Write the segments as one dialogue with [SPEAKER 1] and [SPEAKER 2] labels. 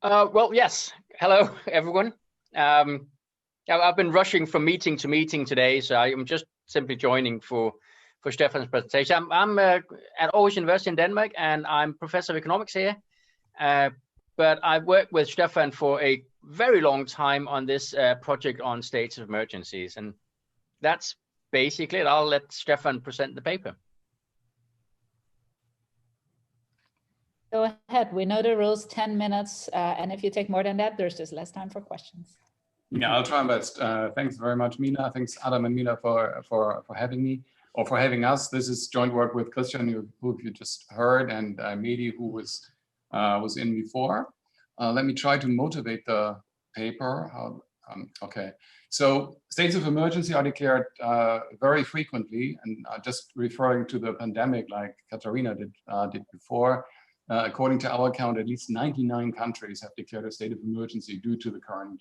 [SPEAKER 1] Well, yes. Hello, everyone. I've been rushing from meeting to meeting today, so I'm just simply joining for Stefan's presentation. I'm at Aarhus University in Denmark, and I'm professor of economics here. But I've worked with Stefan for a very long time on this project on states of emergencies, and that's basically it. I'll let Stefan present the paper.
[SPEAKER 2] Go ahead. We know the rules, 10 minutes. And if you take more than that, there's just less time for questions.
[SPEAKER 3] Yeah, I'll try my best. Thanks very much, Mila. Thanks, Adam and Mila, for having me, or for having us. This is joint work with Christian, who you just heard, and Mehdi, who was in before. Let me try to motivate the paper. Okay, so states of emergency are declared very frequently, and just referring to the pandemic, like Katarina did before. According to our count, at least 99 countries have declared a state of emergency due to the current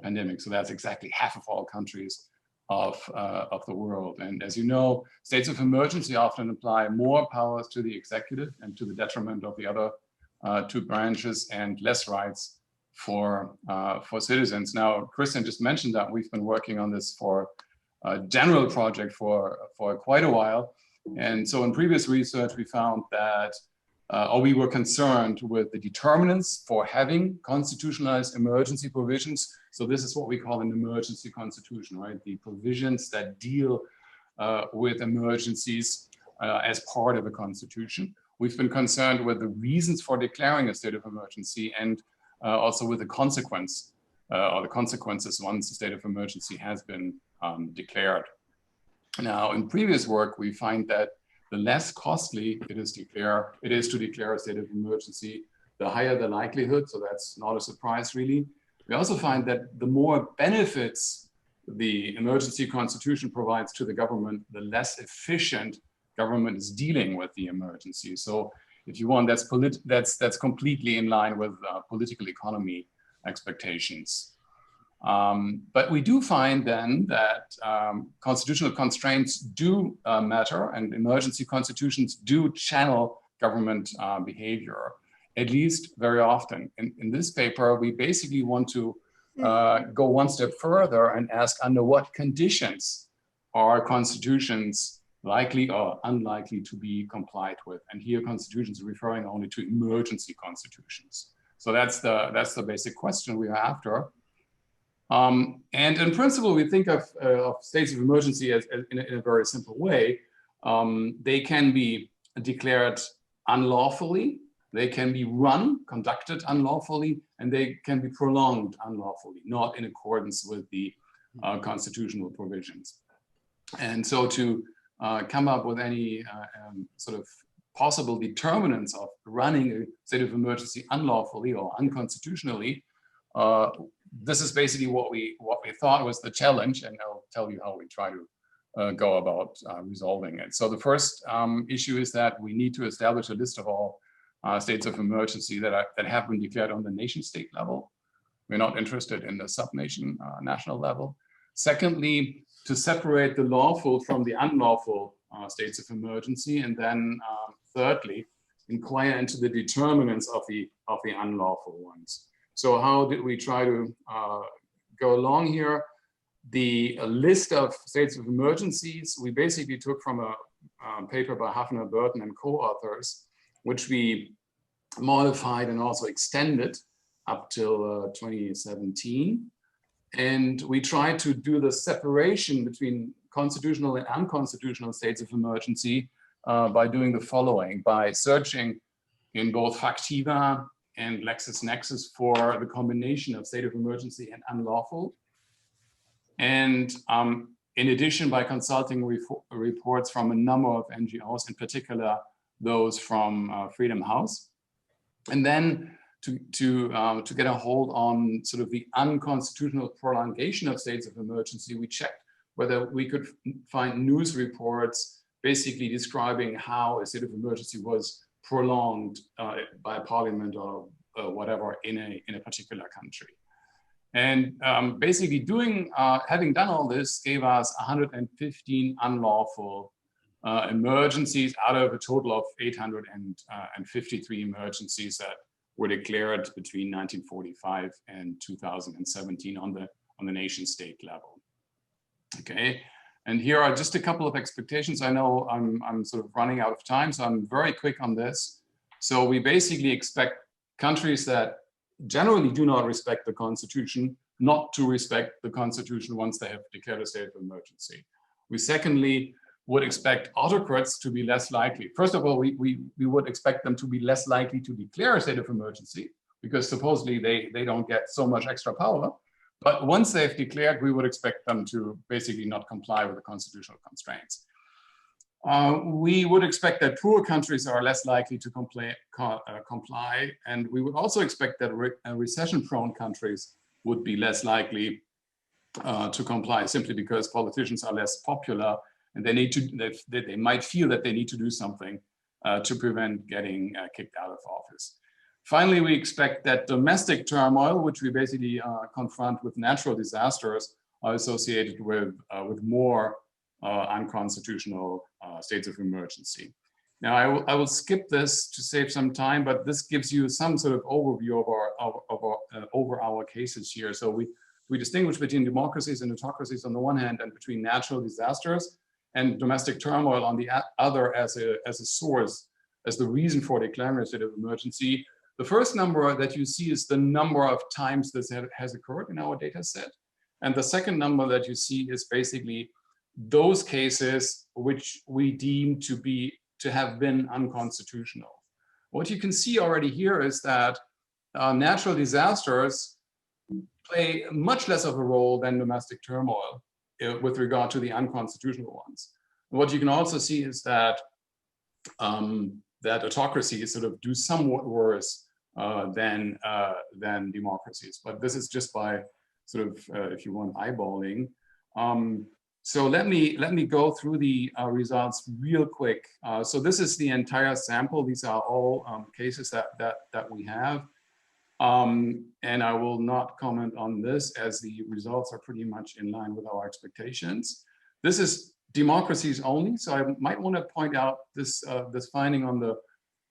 [SPEAKER 3] pandemic. So that's exactly half of all countries of the world. And as you know, states of emergency often apply more powers to the executive and to the detriment of the other two branches, and less rights for citizens. Now, Christian just mentioned that we've been working on this for a general project for quite a while. And so in previous research, we found that or we were concerned with the determinants for having constitutionalized emergency provisions. So this is what we call an emergency constitution, right? The provisions that deal with emergencies as part of a constitution. We've been concerned with the reasons for declaring a state of emergency, and also with the consequence or the consequences once a state of emergency has been declared. Now, in previous work, we find that the less costly it is to declare a state of emergency, the higher the likelihood. So that's not a surprise, really. We also find that the more benefits the emergency constitution provides to the government, the less efficient government is dealing with the emergency. So if you want, that's completely in line with political economy expectations. But we do find then that constitutional constraints do matter, and emergency constitutions do channel government behavior, at least very often. In this paper, we basically want to go one step further and ask, under what conditions are constitutions likely or unlikely to be complied with? And here constitutions are referring only to emergency constitutions. So that's the basic question we are after. And in principle, we think of states of emergency as in a very simple way. They can be declared unlawfully, they can be conducted unlawfully, and they can be prolonged unlawfully, not in accordance with the constitutional provisions. And so to come up with any sort of possible determinants of running a state of emergency unlawfully or unconstitutionally, this is basically what we thought was the challenge, and I'll tell you how we try to go about resolving it. So the first issue is that we need to establish a list of all states of emergency that have been declared on the nation state level. We're not interested in the sub-nation national level. Secondly, to separate the lawful from the unlawful states of emergency, and then thirdly, inquire into the determinants of the unlawful ones. So how did we try to go along here? The list of states of emergencies we basically took from a paper by Hafner, Burton, and co-authors, which we modified and also extended up till 2017. And we tried to do the separation between constitutional and unconstitutional states of emergency by doing the following: by searching in both Factiva and LexisNexis for the combination of state of emergency and unlawful. And in addition, by consulting reports from a number of NGOs, in particular those from Freedom House. And then to get a hold on sort of the unconstitutional prolongation of states of emergency, we checked whether we could find news reports basically describing how a state of emergency was prolonged by parliament or whatever in a particular country. And basically having done all this gave us 115 unlawful emergencies out of a total of 853 emergencies that were declared between 1945 and 2017 on the nation state level. Okay, and here are just a couple of expectations. I know I'm sort of running out of time, so I'm very quick on this. So we basically expect countries that generally do not respect the Constitution not to respect the Constitution once they have declared a state of emergency. We secondly would expect autocrats to be less likely. First of all, we would expect them to be less likely to declare a state of emergency because supposedly they don't get so much extra power. But once they've declared, we would expect them to basically not comply with the constitutional constraints. We would expect that poor countries are less likely to comply, and we would also expect that recession-prone countries would be less likely to comply, simply because politicians are less popular and they might feel that they need to do something to prevent getting kicked out of office. Finally, we expect that domestic turmoil, which we basically confront with natural disasters, are associated with more unconstitutional states of emergency. Now, I will skip this to save some time, but this gives you some sort of overview over our cases here. So we distinguish between democracies and autocracies on the one hand, and between natural disasters and domestic turmoil on the other as a source, as the reason for declaring a state of emergency. The first number that you see is the number of times this has occurred in our data set. And the second number that you see is basically those cases which we deem to have been unconstitutional. What you can see already here is that natural disasters play much less of a role than domestic turmoil with regard to the unconstitutional ones. What you can also see is that that autocracies sort of do somewhat worse than democracies. But this is just by sort of, if you want, eyeballing. So let me go through the results real quick. So this is the entire sample. These are all cases that we have. And I will not comment on this as the results are pretty much in line with our expectations. This is democracies only. So I might want to point out this finding on the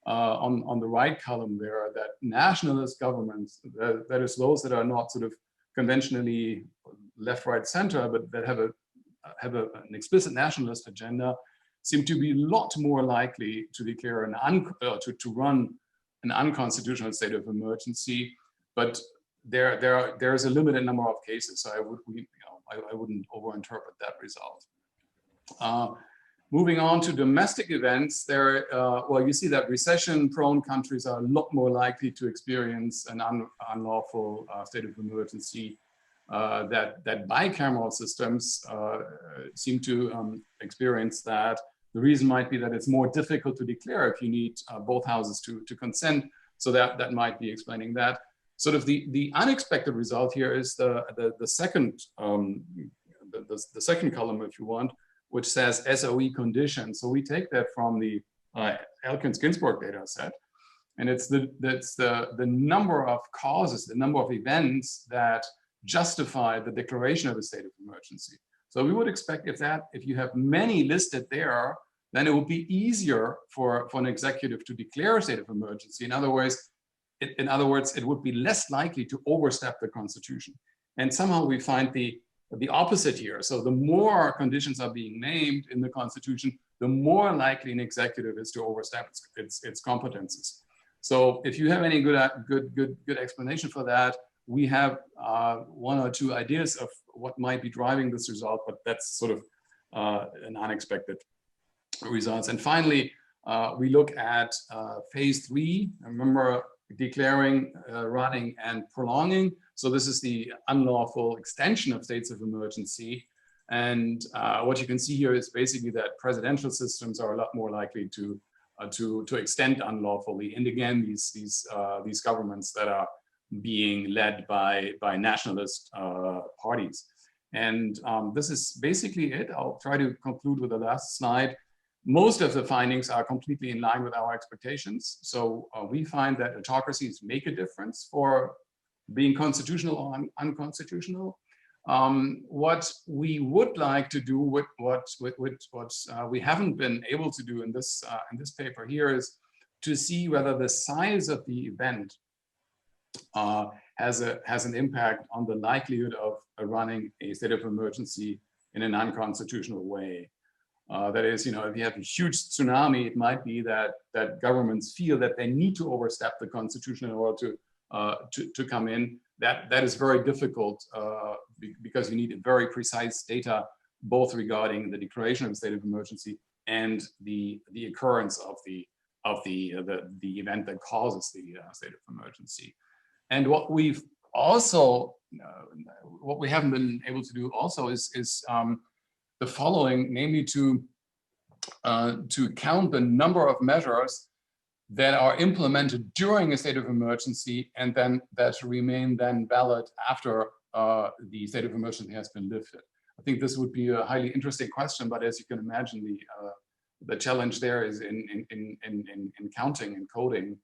[SPEAKER 3] right column there, that nationalist governments, that is those that are not sort of conventionally left, right, center, but that have an explicit nationalist agenda, seem to be a lot more likely to declare to run an unconstitutional state of emergency. But there is a limited number of cases, so I wouldn't overinterpret that result. Moving on to domestic events, well, you see that recession-prone countries are a lot more likely to experience an unlawful state of emergency. That bicameral systems seem to experience that. The reason might be that it's more difficult to declare if you need both houses to consent. So that might be explaining that. Sort of the unexpected result here is the second second column, if you want, which says SOE conditions. So we take that from the Elkins-Ginsburg data set, and it's the number of causes, the number of events that justify the declaration of a state of emergency. So we would expect if you have many listed there, then it would be easier for an executive to declare a state of emergency. In other words, it would be less likely to overstep the Constitution. And somehow we find the opposite here. So the more conditions are being named in the Constitution, the more likely an executive is to overstep its competences. So if you have any good explanation for that, we have one or two ideas of what might be driving this result, but that's sort of an unexpected results. And finally, we look at phase 3. Remember, declaring, running, and prolonging. So this is the unlawful extension of states of emergency. And what you can see here is basically that presidential systems are a lot more likely to extend unlawfully. And again, these governments that are being led by nationalist parties. And this is basically it. I'll try to conclude with the last slide. Most of the findings are completely in line with our expectations. So we find that autocracies make a difference for being constitutional or unconstitutional. What we would like to do, what we haven't been able to do in this paper here, is to see whether the size of the event has an impact on the likelihood of running a state of emergency in an unconstitutional way. That is, if you have a huge tsunami, it might be that governments feel that they need to overstep the constitution in order to come in. That is very difficult because you need very precise data, both regarding the declaration of a state of emergency and the occurrence of the event that causes the state of emergency. And what we haven't been able to do also is the following, namely to count the number of measures that are implemented during a state of emergency and then that remain then valid after the state of emergency has been lifted. I think this would be a highly interesting question, but as you can imagine, the challenge there is in counting and coding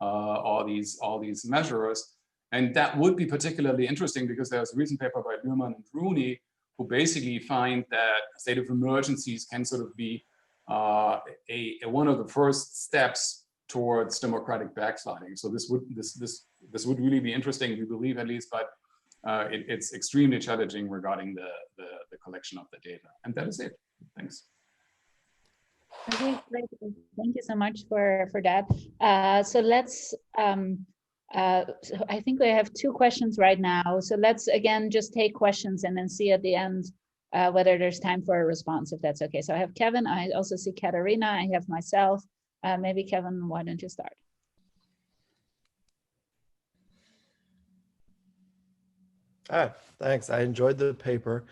[SPEAKER 3] all these measures. And that would be particularly interesting because there's a recent paper by Luhrmann and Rooney who basically find that a state of emergencies can sort of be one of the first steps towards democratic backsliding. So this would really be interesting, we believe at least, but it's extremely challenging regarding the collection of the data. And that is it. Thanks.
[SPEAKER 2] Okay, great. Thank you so much for that. So let's. So I think we have 2 questions right now. So let's again just take questions and then see at the end whether there's time for a response, if that's okay. So I have Kevin, I also see Katarina, I have myself. Maybe Kevin, why don't you start?
[SPEAKER 4] Thanks. I enjoyed the paper.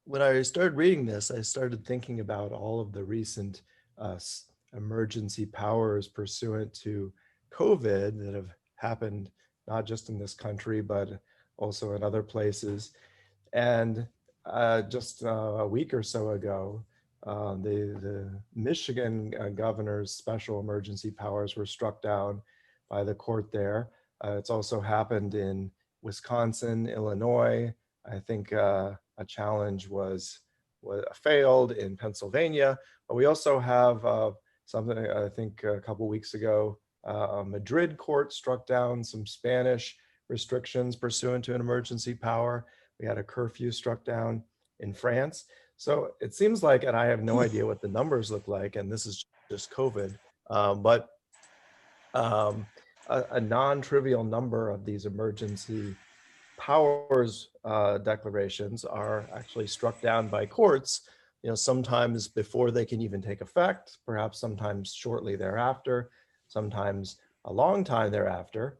[SPEAKER 4] When I started reading this, I started thinking about all of the recent emergency powers pursuant to COVID that have happened, not just in this country, but also in other places. And just a week or so ago, the Michigan governor's special emergency powers were struck down by the court there. It's also happened in Wisconsin, Illinois. I think a challenge was failed in Pennsylvania, but we also have something, I think a couple weeks ago, a Madrid court struck down some Spanish restrictions pursuant to an emergency power. We had a curfew struck down in France. So it seems like, and I have no idea what the numbers look like, and this is just COVID, but a non-trivial number of these emergency powers declarations are actually struck down by courts, sometimes before they can even take effect, perhaps sometimes shortly thereafter, sometimes a long time thereafter.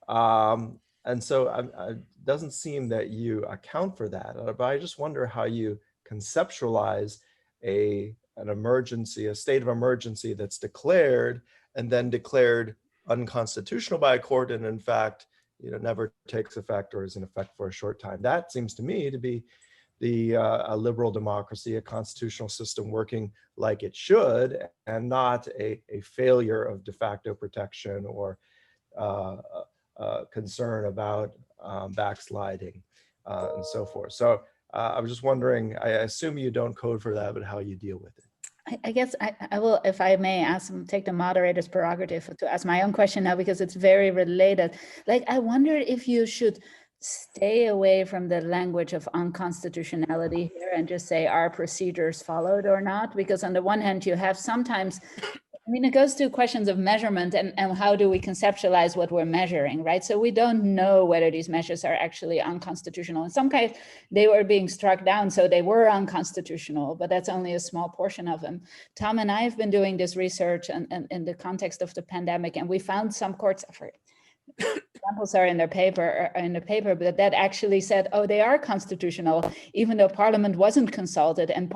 [SPEAKER 4] And so it doesn't seem that you account for that, but I just wonder how you conceptualize an emergency, a state of emergency that's declared and then declared unconstitutional by a court and in fact, never takes effect or is in effect for a short time. That seems to me to be a liberal democracy, a constitutional system working like it should, and not a failure of de facto protection or concern about backsliding and so forth. So I was just wondering, I assume you don't code for that, but how you deal with it.
[SPEAKER 2] I guess I will, if I may take the moderator's prerogative to ask my own question now, because it's very related. Like, I wonder if you should stay away from the language of unconstitutionality here and just say, are procedures followed or not? Because on the one hand, you have sometimes, it goes to questions of measurement and how do we conceptualize what we're measuring, right? So we don't know whether these measures are actually unconstitutional. In some cases, they were being struck down, so they were unconstitutional, but that's only a small portion of them. Tom and I have been doing this research and in the context of the pandemic, and we found some courts, examples are in the paper, but that actually said, oh, they are constitutional, even though Parliament wasn't consulted and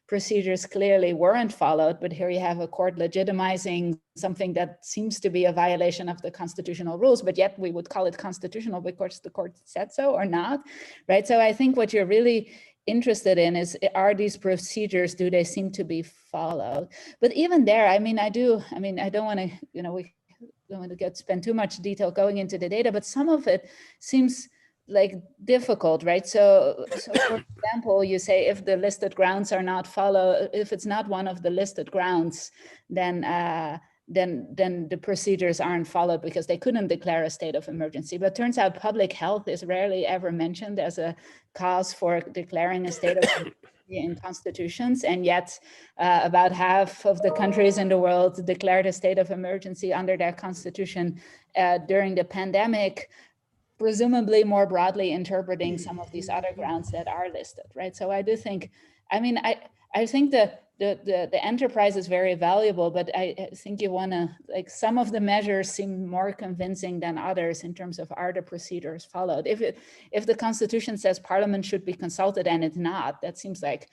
[SPEAKER 2] procedures clearly weren't followed. But here you have a court legitimizing something that seems to be a violation of the constitutional rules, but yet we would call it constitutional because the court said so or not, right? So I think what you're really interested in is, are these procedures, do they seem to be followed? But even there, I don't want to, we don't want to spend too much detail going into the data, but some of it seems like difficult, right? So for example, you say if the listed grounds are not followed, if it's not one of the listed grounds, then then the procedures aren't followed because they couldn't declare a state of emergency. But turns out public health is rarely ever mentioned as a cause for declaring a state of emergency in constitutions, and yet about half of the countries in the world declared a state of emergency under their constitution during the pandemic, presumably more broadly interpreting some of these other grounds that are listed, right? So I do think, I mean, I think the enterprise is very valuable, but I think you want to, like, some of the measures seem more convincing than others in terms of are the procedures followed. If the Constitution says Parliament should be consulted and it's not, that seems like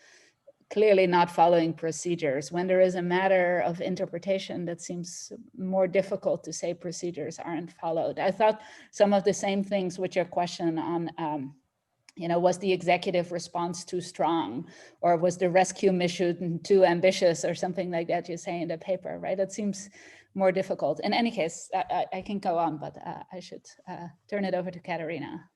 [SPEAKER 2] clearly not following procedures. When there is a matter of interpretation, that seems more difficult to say procedures aren't followed. I thought some of the same things with your question on was the executive response too strong, or was the rescue mission too ambitious, or something like that you say in the paper, right? It seems more difficult. In any case, I can go on, but I should turn it over to Katerina.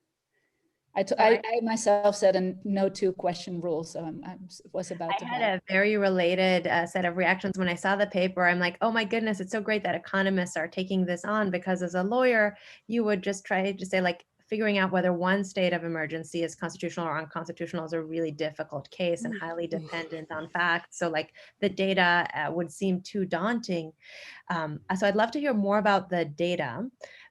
[SPEAKER 2] I myself set a no two question rule, so I was about to.
[SPEAKER 5] I had a very related set of reactions when I saw the paper. I'm like, oh my goodness, it's so great that economists are taking this on, because as a lawyer, you would just try to say, like, figuring out whether one state of emergency is constitutional or unconstitutional is a really difficult case and highly dependent on facts. So like the data would seem too daunting. So I'd love to hear more about the data,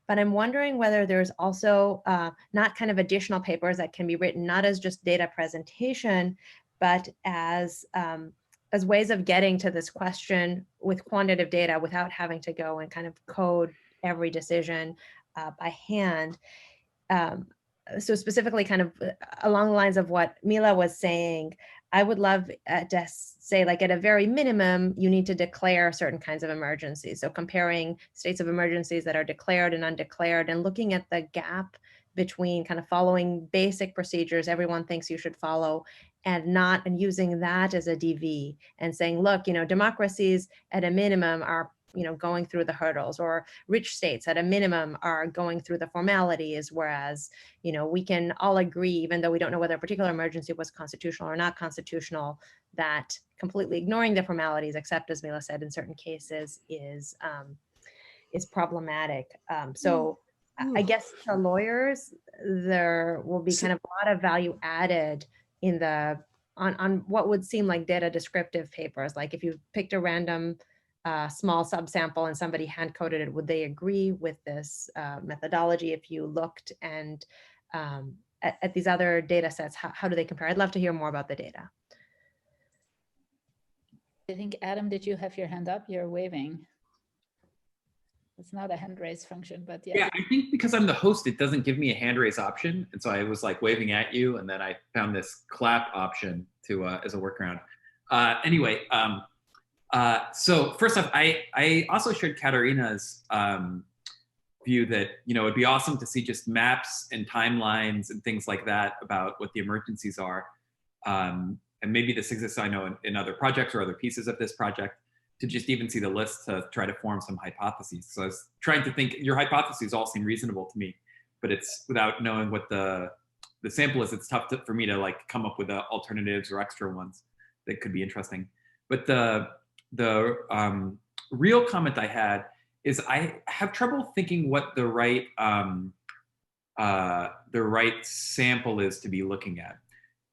[SPEAKER 5] but I'm wondering whether there's also not kind of additional papers that can be written, not as just data presentation, but as ways of getting to this question with quantitative data without having to go and kind of code every decision by hand. So specifically kind of along the lines of what Mila was saying, I would love to say, like, at a very minimum, you need to declare certain kinds of emergencies. So comparing states of emergencies that are declared and undeclared, and looking at the gap between kind of following basic procedures everyone thinks you should follow and not, and using that as a DV and saying, look, democracies at a minimum are going through the hurdles, or rich states at a minimum are going through the formalities, whereas, we can all agree, even though we don't know whether a particular emergency was constitutional or not constitutional, that completely ignoring the formalities, except as Mila said, in certain cases is problematic. So I guess to lawyers, there will be kind of a lot of value added in on what would seem like data descriptive papers. Like if you picked a random small subsample and somebody hand coded it, would they agree with this methodology? If you looked and at these other data sets, how do they compare? I'd love to hear more about the data.
[SPEAKER 2] I think, Adam, did you have your hand up? You're waving. It's not a hand raise function, but yeah.
[SPEAKER 6] Yeah, I think because I'm the host, it doesn't give me a hand raise option. And so I was like waving at you, and then I found this clap option to as a workaround. Anyway, so first off, I also shared Katerina's view that, it'd be awesome to see just maps and timelines and things like that about what the emergencies are. And maybe this exists, I know, in other projects or other pieces of this project, to just even see the list to try to form some hypotheses. So I was trying to think, your hypotheses all seem reasonable to me, but it's without knowing what the sample is, it's tough for me to like come up with alternatives or extra ones that could be interesting. But the real comment I had is I have trouble thinking what the right sample is to be looking at.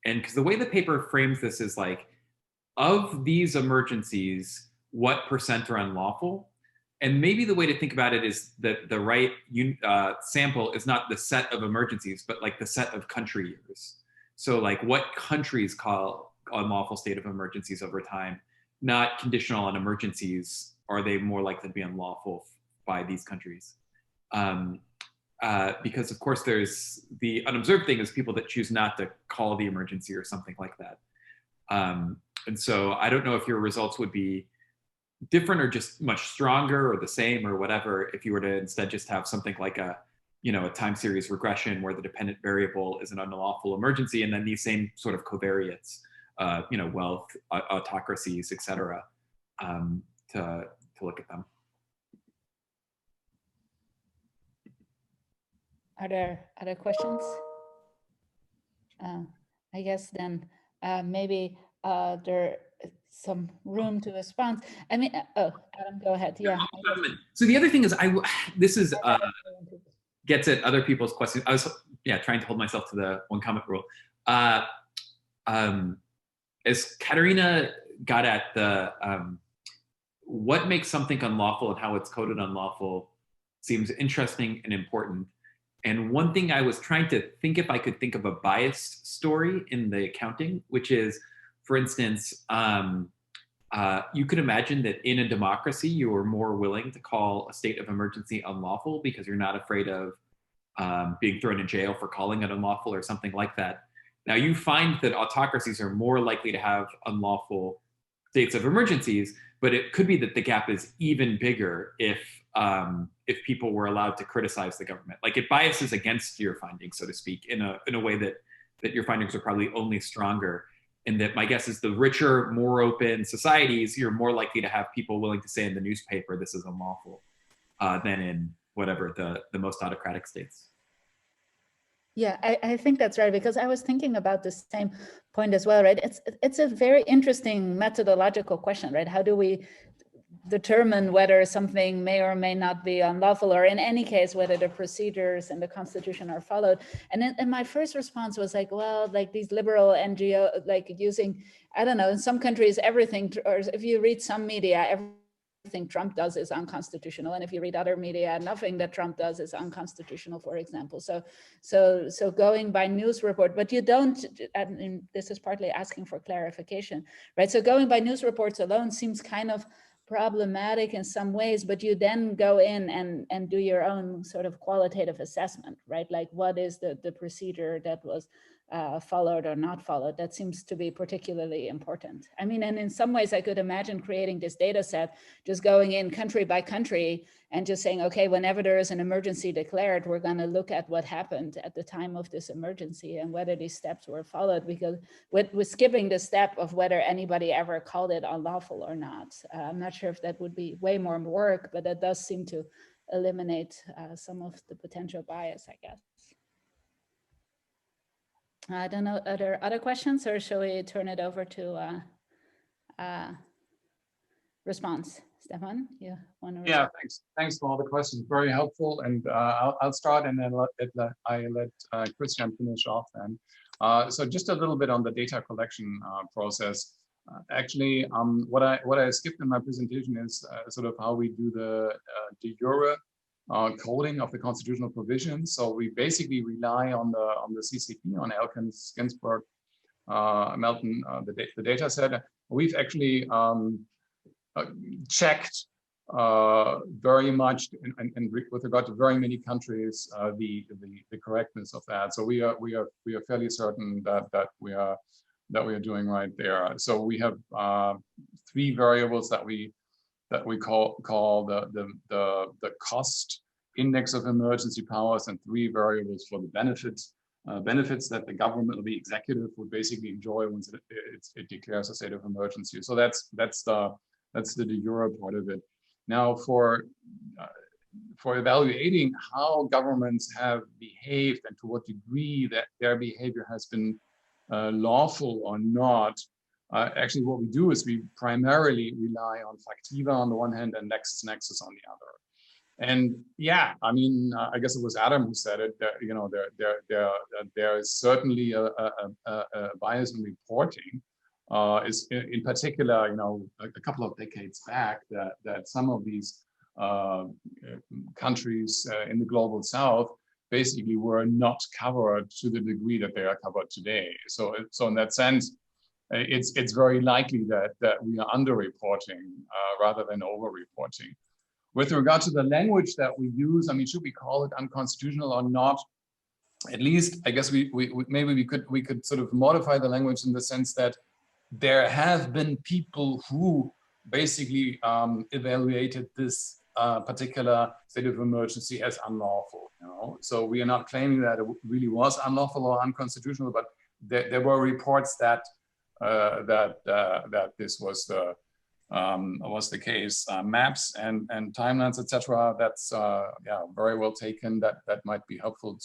[SPEAKER 6] And because the way the paper frames this is like, of these emergencies, what percent are unlawful? And maybe the way to think about it is that the right sample is not the set of emergencies, but like the set of country years. So like what countries call unlawful state of emergencies over time, not conditional on emergencies. Are they more likely to be unlawful by these countries? Because of course there's the unobserved thing is people that choose not to call the emergency or something like that. And so I don't know if your results would be different or just much stronger or the same or whatever if you were to instead just have something like a time series regression where the dependent variable is an unlawful emergency, and then these same sort of covariates, wealth, autocracies, et cetera, to look at them.
[SPEAKER 2] Are there other questions? I guess then maybe there some room to respond. I mean, oh, Adam, go ahead. Yeah.
[SPEAKER 6] So the other thing is, this is gets at other people's questions. I was trying to hold myself to the one comment rule. As Katerina got at the what makes something unlawful and how it's coded unlawful seems interesting and important. And one thing I was trying to think if I could think of a biased story in the accounting, which is, for instance, you could imagine that in a democracy, you are more willing to call a state of emergency unlawful because you're not afraid of being thrown in jail for calling it unlawful or something like that. Now you find that autocracies are more likely to have unlawful states of emergencies, but it could be that the gap is even bigger if people were allowed to criticize the government. Like it biases against your findings, so to speak, in a way that your findings are probably only stronger. And that my guess is the richer, more open societies, you're more likely to have people willing to say in the newspaper, this is unlawful, than in whatever the most autocratic states.
[SPEAKER 2] Yeah, I think that's right, because I was thinking about the same point as well, right? It's a very interesting methodological question, right? How do we determine whether something may or may not be unlawful, or in any case, whether the procedures and the Constitution are followed? And then, and my first response was like, well, like these liberal NGO, like using, I don't know, in some countries, everything, or if you read some media, everything Trump does is unconstitutional, and if you read other media, nothing that Trump does is unconstitutional, for example. So going by news report, but you don't, and this is partly asking for clarification, right? So going by news reports alone seems kind of problematic in some ways, but you then go in and do your own sort of qualitative assessment, right? Like what is the procedure that was followed or not followed? That seems to be particularly important. I mean, and in some ways I could imagine creating this data set, just going in country by country and just saying, okay, whenever there is an emergency declared, we're going to look at what happened at the time of this emergency and whether these steps were followed, because with skipping the step of whether anybody ever called it unlawful or not. I'm not sure if that would be way more work, but that does seem to eliminate some of the potential bias, I guess. I don't know, are there other questions, or shall we turn it over to response? Stefan, you want to respond?
[SPEAKER 3] Yeah, thanks for all the questions, very helpful. And I'll start, and then I let Christian finish off then. So just a little bit on the data collection process. Actually, what I skipped in my presentation is sort of how we do the de jure coding of the constitutional provisions. So we basically rely on the CCP, on Elkins, Ginsburg, Melton, the data set. We've actually checked very much, and with regard to very many countries, the correctness of that. So we are fairly certain that we are doing right there. So we have 3 variables that we call the cost index of emergency powers, and 3 variables for the benefits that the government or the executive would basically enjoy once it declares a state of emergency. So that's the de jure part of it. Now, for evaluating how governments have behaved and to what degree that their behavior has been lawful or not, actually what we do is we primarily rely on Factiva on the one hand and LexisNexis on the other. And yeah, I mean, I guess it was Adam who said it. That, you know, there is certainly a bias in reporting. Is in particular, you know, a couple of decades back, that some of these countries in the global south basically were not covered to the degree that they are covered today. So in that sense, it's very likely that we are underreporting rather than over-reporting. With regard to the language that we use, I mean, should we call it unconstitutional or not? At least, I guess maybe we could sort of modify the language in the sense that there have been people who basically evaluated this particular state of emergency as unlawful. You know? So we are not claiming that it really was unlawful or unconstitutional, but there were reports that this was the case. Maps and timelines, etc. That's very well taken. That might be helpful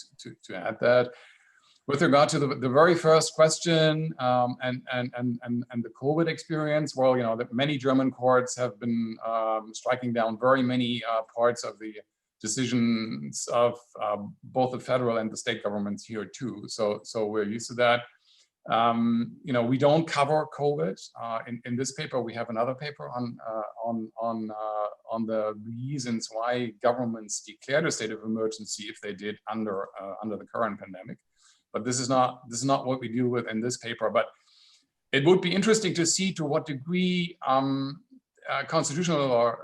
[SPEAKER 3] to add that. With regard to the very first question and the COVID experience, well, you know, that many German courts have been striking down very many parts of the decisions of both the federal and the state governments here too. So we're used to that. You know, we don't cover COVID in this paper. We have another paper on the reasons why governments declared a state of emergency if they did under the current pandemic. But this is not what we deal with in this paper. But it would be interesting to see to what degree constitutional or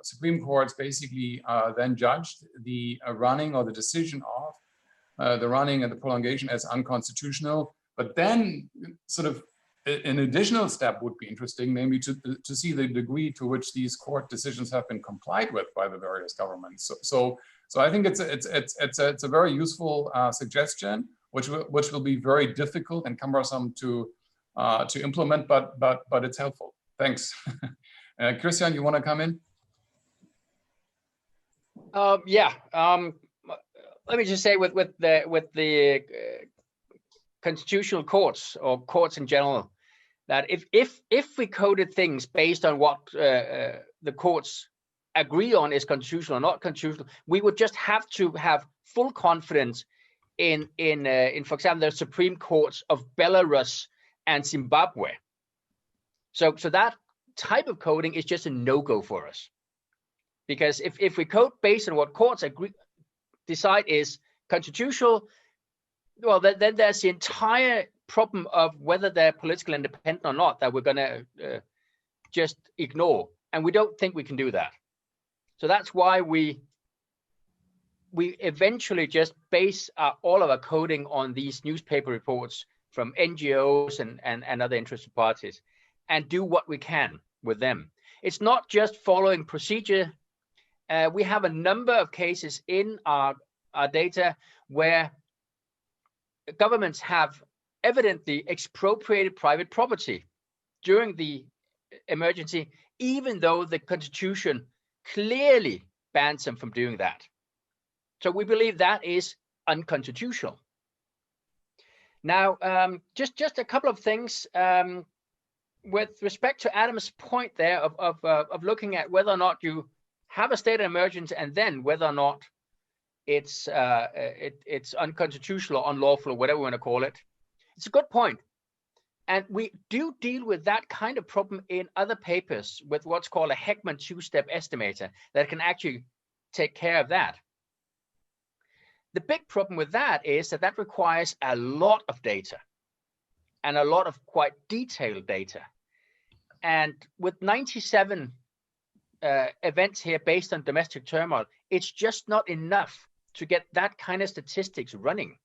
[SPEAKER 3] Supreme Courts basically then judged the running or the decision of the running and the prolongation as unconstitutional. But then sort of an additional step would be interesting, namely to see the degree to which these court decisions have been complied with by the various governments. So I think it's a very useful suggestion, which will be very difficult and cumbersome to implement, but it's helpful. Thanks. Christian, you want to come in?
[SPEAKER 1] Yeah. Let me just say with the constitutional courts or courts in general, that if we coded things based on what the courts agree on is constitutional or not constitutional, we would just have to have full confidence in for example, the Supreme Courts of Belarus and Zimbabwe. So that type of coding is just a no-go for us, because if we code based on what courts decide is constitutional, well, then there's the entire problem of whether they're politically independent or not that we're going to just ignore, and we don't think we can do that. So that's why we eventually just base all of our coding on these newspaper reports from NGOs and other interested parties, and do what we can with them. It's not just following procedure. We have a number of cases in our data where governments have evidently expropriated private property during the emergency, even though the Constitution clearly bans them from doing that. So we believe that is unconstitutional. Now, just a couple of things with respect to Adam's point there of looking at whether or not you have a state of emergency and then whether or not it's unconstitutional or unlawful or whatever we want to call it. It's a good point. And we do deal with that kind of problem in other papers with what's called a Heckman two-step estimator that can actually take care of that. The big problem with that is that requires a lot of data and a lot of quite detailed data. And with 97 events here based on domestic turmoil, it's just not enough to get that kind of statistics running.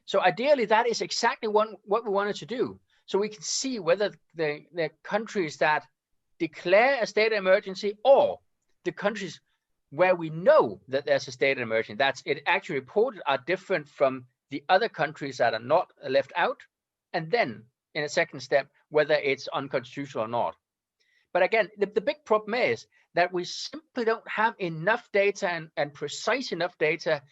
[SPEAKER 1] So ideally, that is exactly what we wanted to do. So we can see whether the countries that declare a state of emergency or the countries where we know that there's a state of emergency, that's it actually reported, are different from the other countries that are not left out. And then in a second step, whether it's unconstitutional or not. But again, the big problem is that we simply don't have enough data and precise enough data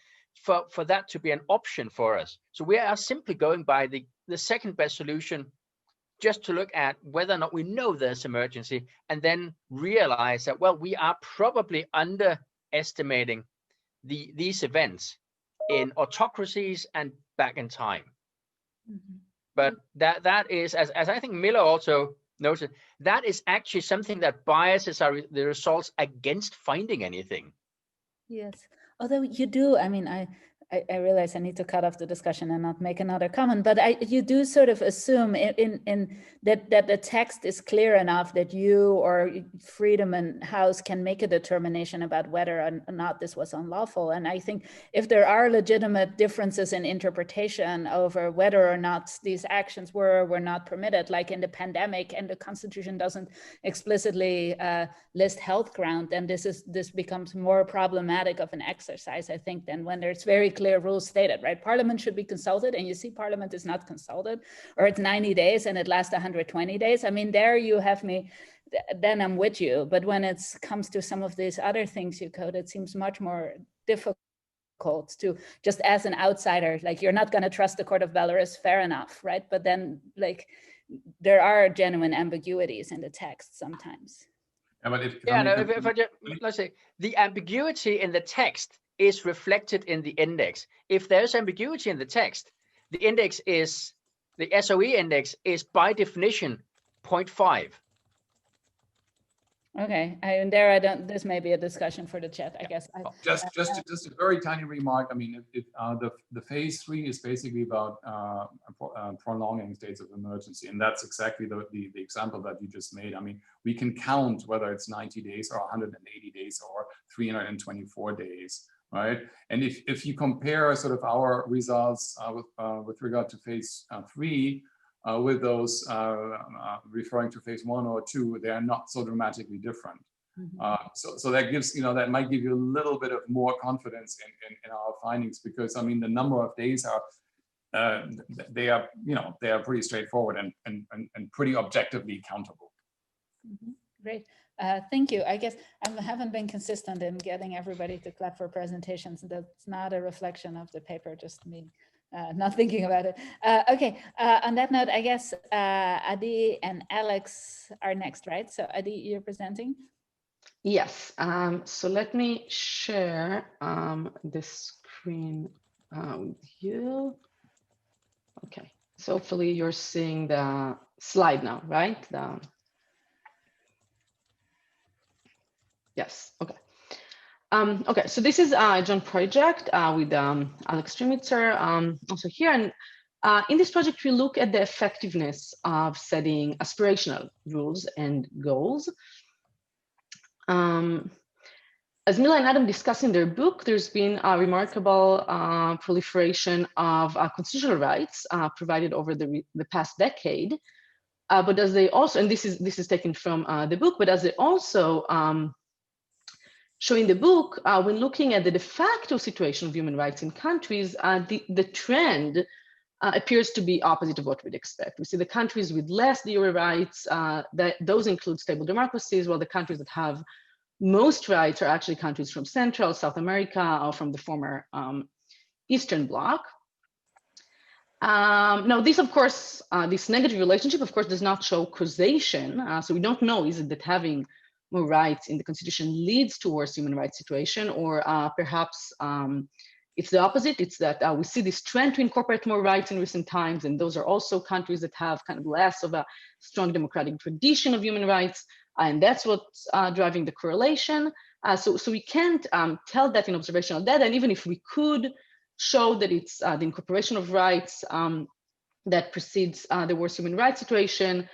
[SPEAKER 1] for that to be an option for us. So we are simply going by the second best solution, just to look at whether or not we know there's emergency, and then realize that, well, we are probably underestimating these events in autocracies and back in time. Mm-hmm. But that is, as I think Mila also noted, that is actually something that biases the results against finding anything.
[SPEAKER 2] Yes, although you do, I mean, I realize I need to cut off the discussion and not make another comment, but you do sort of assume in that the text is clear enough that you or Freedom and House can make a determination about whether or not this was unlawful. And I think if there are legitimate differences in interpretation over whether or not these actions were not permitted, like in the pandemic, and the Constitution doesn't explicitly list health ground, then this becomes more problematic of an exercise, I think, than when there's very clear rules stated, right? Parliament should be consulted, and you see Parliament is not consulted, or it's 90 days and it lasts 120 days. I mean, there you have me, then I'm with you. But when it comes to some of these other things you code, it seems much more difficult difficult to, just as an outsider, like you're not going to trust the court of Belarus, fair enough, right? But then like there are genuine ambiguities in the text sometimes.
[SPEAKER 3] Yeah, but if
[SPEAKER 1] let's say the ambiguity in the text is reflected in the index. If there's ambiguity in the text, the index is, the SOE index is by definition 0.5.
[SPEAKER 2] Okay, and there I don't. This may be a discussion for the chat, I guess.
[SPEAKER 3] Just a very tiny remark. I mean, the phase 3 is basically about prolonging states of emergency, and that's exactly the example that you just made. I mean, we can count whether it's 90 days or 180 days or 324 days, right? And if you compare sort of our results with regard to phase 3. With those referring to phase 1 or 2, they are not so dramatically different. So that gives, that might give you a little bit of more confidence in our findings, because I mean the number of days are they are pretty straightforward and pretty objectively countable.
[SPEAKER 2] Great. Thank you. I guess I haven't been consistent in getting everybody to clap for presentations. That's not a reflection of the paper, just me. Not thinking about it. Okay, on that note, I guess Adi and Alex are next, right? So Adi, you're presenting?
[SPEAKER 7] Yes, so let me share the screen with you. Okay, so hopefully you're seeing the slide now, right? Yes, okay. Okay, so this is a joint project with Alex Trimitzer also here. And in this project, we look at the effectiveness of setting aspirational rules and goals. As Mila and Adam discuss in their book, there's been a remarkable proliferation of constitutional rights provided over the past decade. But as they also, and this is taken from the book, but as they also show in the book, when looking at the de facto situation of human rights in countries, the trend appears to be opposite of what we'd expect. We see the countries with less de jure rights, that those include stable democracies, while the countries that have most rights are actually countries from Central, South America, or from the former Eastern Bloc. Now, this, of course, this negative relationship, of course, does not show causation. So we don't know, is it that having more rights in the constitution leads to worse human rights situation, or perhaps it's the opposite. It's that we see this trend to incorporate more rights in recent times, and those are also countries that have kind of less of a strong democratic tradition of human rights, and that's what's driving the correlation. So we can't tell that in observational data, and even if we could show that it's the incorporation of rights that precedes the worse human rights situation,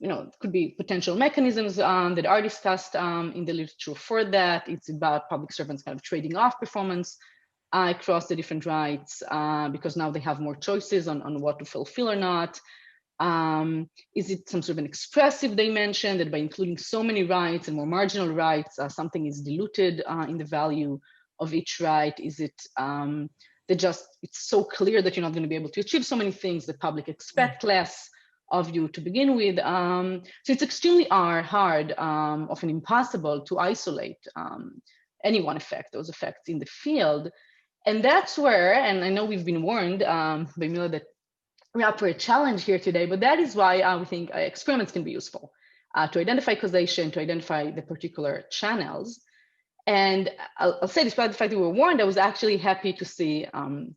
[SPEAKER 7] it could be potential mechanisms that are discussed in the literature for that. It's about public servants kind of trading off performance across the different rights because now they have more choices on what to fulfill or not. Is it some sort of an expressive dimension that by including so many rights and more marginal rights, something is diluted in the value of each right? Is it that it's so clear that you're not going to be able to achieve so many things, the public expect less of you to begin with? So it's extremely hard, often impossible, to isolate any one effect, those effects in the field. And that's where, and I know we've been warned by Mila that we're up for a challenge here today, but that is why we think experiments can be useful to identify causation, to identify the particular channels. And I'll say, despite the fact that we were warned, I was actually happy to see in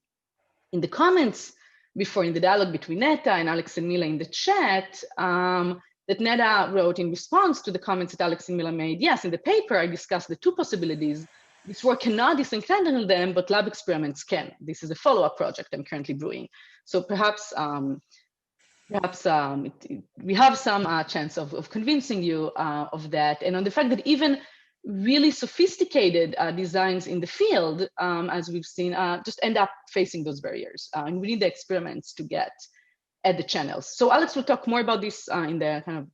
[SPEAKER 7] the comments before, in the dialogue between Netta and Alex and Mila in the chat, that Netta wrote in response to the comments that Alex and Mila made, yes, in the paper I discussed the two possibilities. This work cannot disentangle them, but lab experiments can. This is a follow-up project I'm currently brewing. So perhaps we have some chance of convincing you of that, and on the fact that even really sophisticated designs in the field, as we've seen, just end up facing those barriers. And we need the experiments to get at the channels. So Alex will talk more about this in the kind of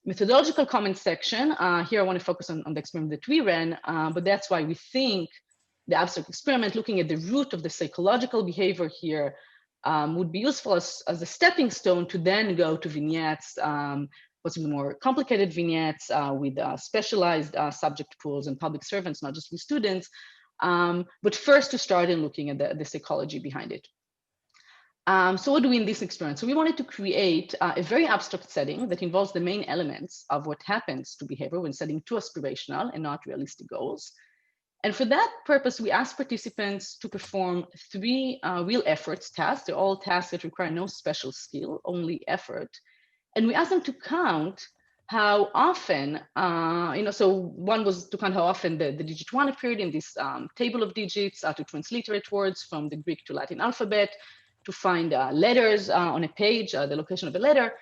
[SPEAKER 7] methodological comment section. Here I want to focus on the experiment that we ran, but that's why we think the abstract experiment, looking at the root of the psychological behavior here, would be useful as a stepping stone to then go to vignettes, possibly more complicated vignettes with specialized subject pools and public servants, not just with students, But first to start in looking at the psychology behind it. So what do we in this experiment? So we wanted to create a very abstract setting that involves the main elements of what happens to behavior when setting too aspirational and not realistic goals. And for that purpose, we asked participants to perform 3 real efforts tasks. They're all tasks that require no special skill, only effort. And we asked them to count how often, so one was to count how often the digit 1 appeared in this table of digits, to transliterate words from the Greek to Latin alphabet, to find letters on a page, the location of a letter,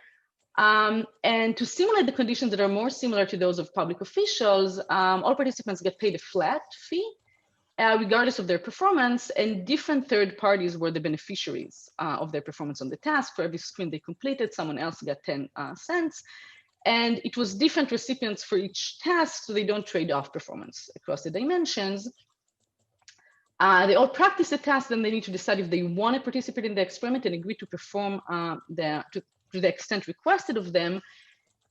[SPEAKER 7] and to simulate the conditions that are more similar to those of public officials. All participants get paid a flat fee, regardless of their performance, and different third parties were the beneficiaries of their performance on the task. For every screen they completed, someone else got 10 cents. And it was different recipients for each task, so they don't trade off performance across the dimensions. They all practice the task, then they need to decide if they want to participate in the experiment and agree to perform to the extent requested of them.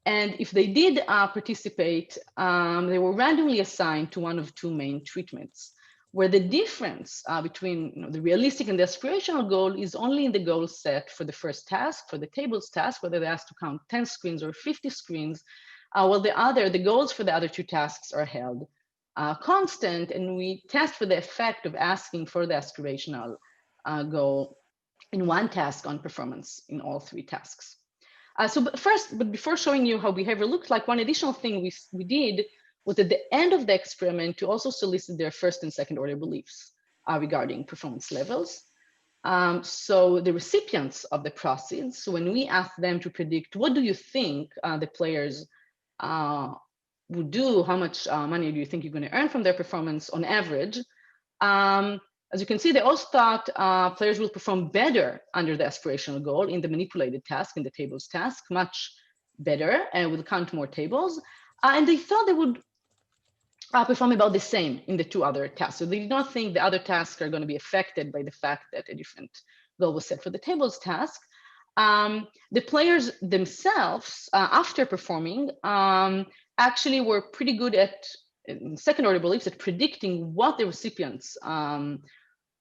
[SPEAKER 7] And if they did participate, they were randomly assigned to one of 2 main treatments, where the difference between the realistic and the aspirational goal is only in the goal set for the first task, for the tables task, whether they're asked to count 10 screens or 50 screens, while the goals for the other 2 tasks are held constant. And we test for the effect of asking for the aspirational goal in one task on performance in all 3 tasks. But before showing you how behavior looked like, one additional thing we did was at the end of the experiment to also solicit their first and second order beliefs regarding performance levels. So the recipients of the proceeds, when we asked them to predict, what do you think the players would do? How much money do you think you're going to earn from their performance on average? As you can see, they also thought players will perform better under the aspirational goal in the manipulated task, in the tables task, much better, and will count more tables. And they thought they would perform about the same in the 2 other tasks. So they did not think the other tasks are going to be affected by the fact that a different goal was set for the tables task. The players themselves, after performing, actually were pretty good at second order beliefs at predicting what the recipients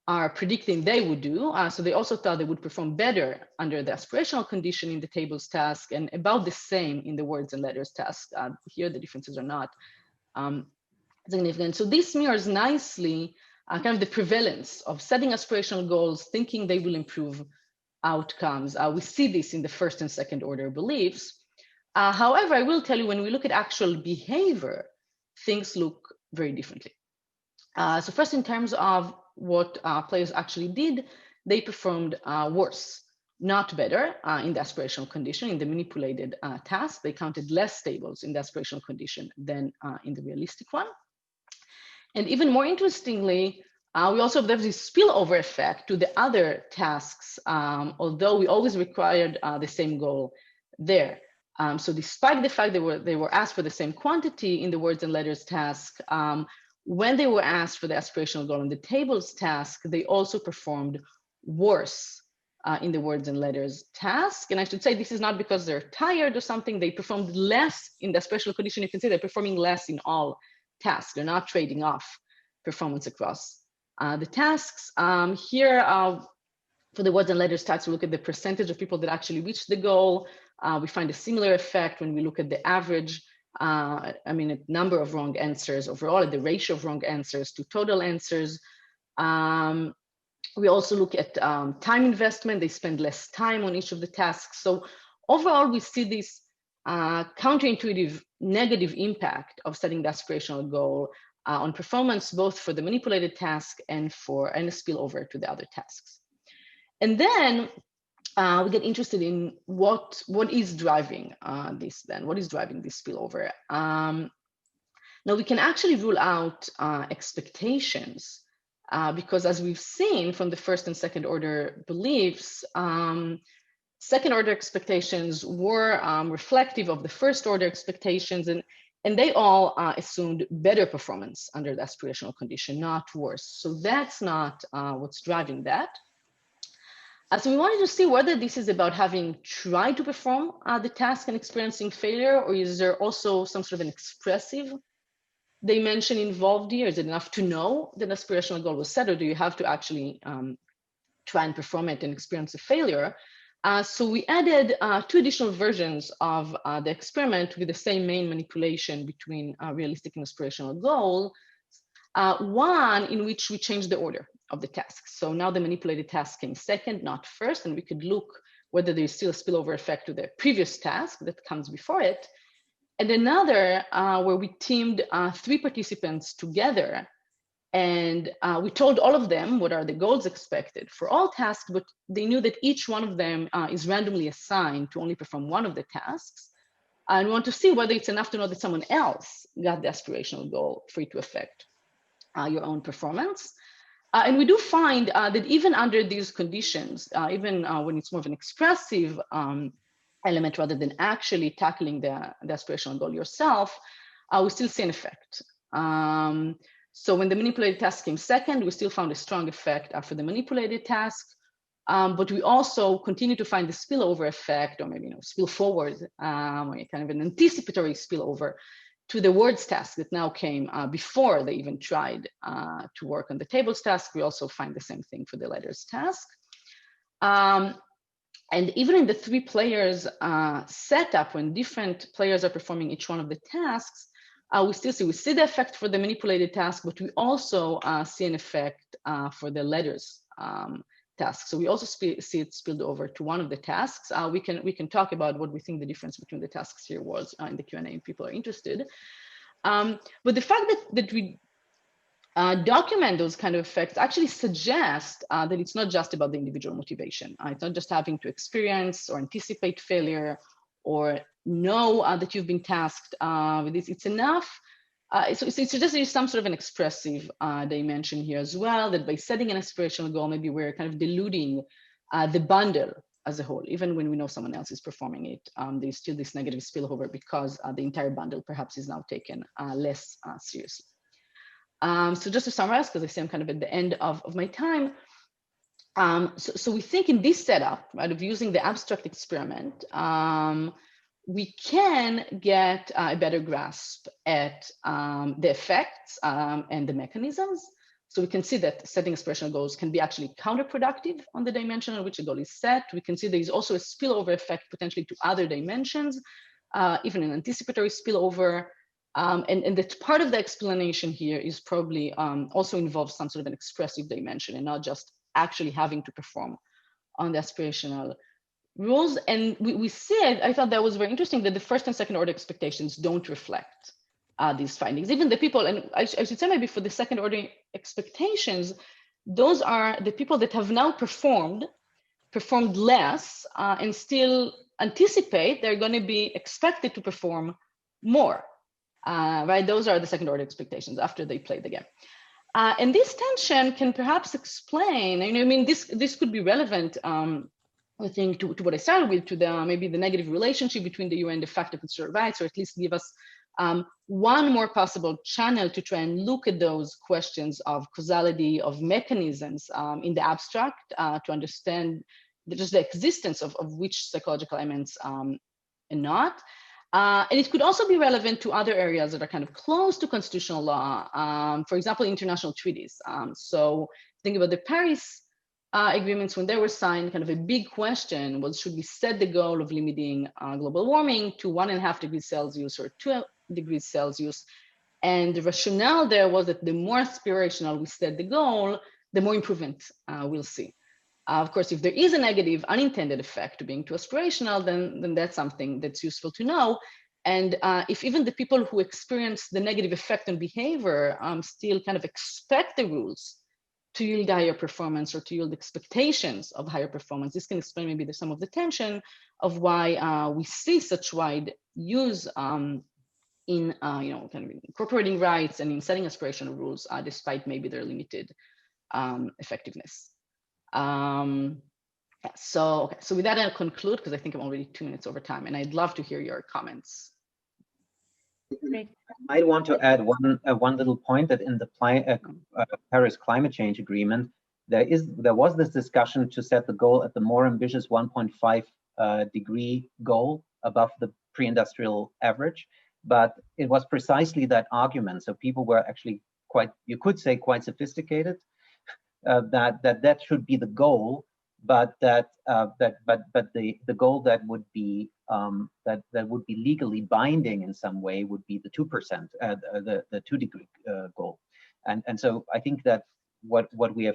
[SPEAKER 7] are predicting they would do. So they also thought they would perform better under the aspirational condition in the tables task and about the same in the words and letters task. Here the differences are not significant. So this mirrors nicely kind of the prevalence of setting aspirational goals, thinking they will improve outcomes. We see this in the first and second order beliefs. However, I will tell you, when we look at actual behavior, things look very differently. So first, in terms of what players actually did, they performed worse, not better in the aspirational condition. In the manipulated task, they counted less tables in the aspirational condition than in the realistic one. And even more interestingly, we also observed this spillover effect to the other tasks, although we always required the same goal there. So despite the fact they were asked for the same quantity in the words and letters task, when they were asked for the aspirational goal in the tables task, they also performed worse in the words and letters task. And I should say this is not because they're tired or something. They performed less in the aspirational condition. You can see they're performing less in all tasks. They're not trading off performance across the tasks. Here, for the words and letters task, we look at the percentage of people that actually reach the goal. We find a similar effect when we look at the average, a number of wrong answers overall, at the ratio of wrong answers to total answers. We also look at time investment. They spend less time on each of the tasks. So overall, we see this counterintuitive negative impact of setting the aspirational goal on performance, both for the manipulated task and a spillover to the other tasks. And then we get interested in what is driving this then? What is driving this spillover? Now we can actually rule out expectations because, as we've seen from the first and second order beliefs, second order expectations were reflective of the first order expectations, and they all assumed better performance under the aspirational condition, not worse. So that's not what's driving that. So we wanted to see whether this is about having tried to perform the task and experiencing failure, or is there also some sort of an expressive dimension involved here? Is it enough to know that an aspirational goal was set, or do you have to actually try and perform it and experience a failure? So we added 2 additional versions of the experiment with the same main manipulation between realistic and aspirational goal. One in which we changed the order of the tasks. So now the manipulated task came second, not first, and we could look whether there's still a spillover effect to the previous task that comes before it. And another where we teamed 3 participants together, and we told all of them what are the goals expected for all tasks, but they knew that each one of them is randomly assigned to only perform one of the tasks. And we want to see whether it's enough to know that someone else got the aspirational goal for it to affect your own performance. And we do find that even under these conditions, even when it's more of an expressive element rather than actually tackling the aspirational goal yourself, we still see an effect. So when the manipulated task came second, we still found a strong effect for the manipulated task. But we also continue to find the spillover effect, or maybe spill forward, or kind of an anticipatory spillover to the words task that now came before they even tried to work on the tables task. We also find the same thing for the letters task. And even in the 3 players setup, when different players are performing each one of the tasks, we see the effect for the manipulated task, but we also see an effect for the letters task. So we also see it spilled over to one of the tasks. We can talk about what we think the difference between the tasks here was in the Q&A if people are interested. But the fact that we document those kind of effects actually suggest that it's not just about the individual motivation. It's not just having to experience or anticipate failure or know that you've been tasked with this. It's enough. So it suggests there's some sort of an expressive dimension here as well, that by setting an aspirational goal, maybe we're kind of diluting the bundle as a whole. Even when we know someone else is performing it, there's still this negative spillover because the entire bundle perhaps is now taken less seriously. So just to summarize, because I say I'm kind of at the end of my time, so we think in this setup, right, of using the abstract experiment, we can get a better grasp at the effects and the mechanisms. So we can see that setting aspirational goals can be actually counterproductive on the dimension on which a goal is set. We can see there is also a spillover effect potentially to other dimensions, even an anticipatory spillover. And that part of the explanation here is probably also involves some sort of an expressive dimension and not just actually having to perform on the aspirational rules. And we said, I thought that was very interesting, that the first and second order expectations don't reflect these findings. Even the people, and I should say maybe for the second order expectations, those are the people that have now performed less and still anticipate they're going to be expected to perform more. Right, those are the second order expectations after they play the game. And this tension can perhaps explain, I mean, this could be relevant, I think, to what I started with, to the maybe the negative relationship between the UN and de facto constitutional rights, or at least give us one more possible channel to try and look at those questions of causality, of mechanisms in the abstract, to understand just the existence of which psychological elements and not. And it could also be relevant to other areas that are kind of close to constitutional law, for example, international treaties. So think about the Paris agreements when they were signed. Kind of a big question was, should we set the goal of limiting global warming to 1.5 degrees Celsius or 2 degrees Celsius? And the rationale there was that the more aspirational we set the goal, the more improvement we'll see. Of course, if there is a negative unintended effect to being too aspirational, then that's something that's useful to know. And if even the people who experience the negative effect on behavior still kind of expect the rules to yield higher performance or to yield expectations of higher performance, this can explain maybe some of the tension of why we see such wide use in kind of incorporating rights and in setting aspirational rules, despite maybe their limited effectiveness. So with that, I'll conclude because I think I'm already 2 minutes over time, and I'd love to hear your comments.
[SPEAKER 5] Great.
[SPEAKER 8] I want to add one little point, that in the Paris Climate Change Agreement, there was this discussion to set the goal at the more ambitious 1.5 degree goal above the pre-industrial average. but it was precisely that argument. So people were actually quite, you could say, quite sophisticated, that should be the goal, but the goal that would be that would be legally binding in some way would be the 2%, the 2-degree goal, and so I think that what we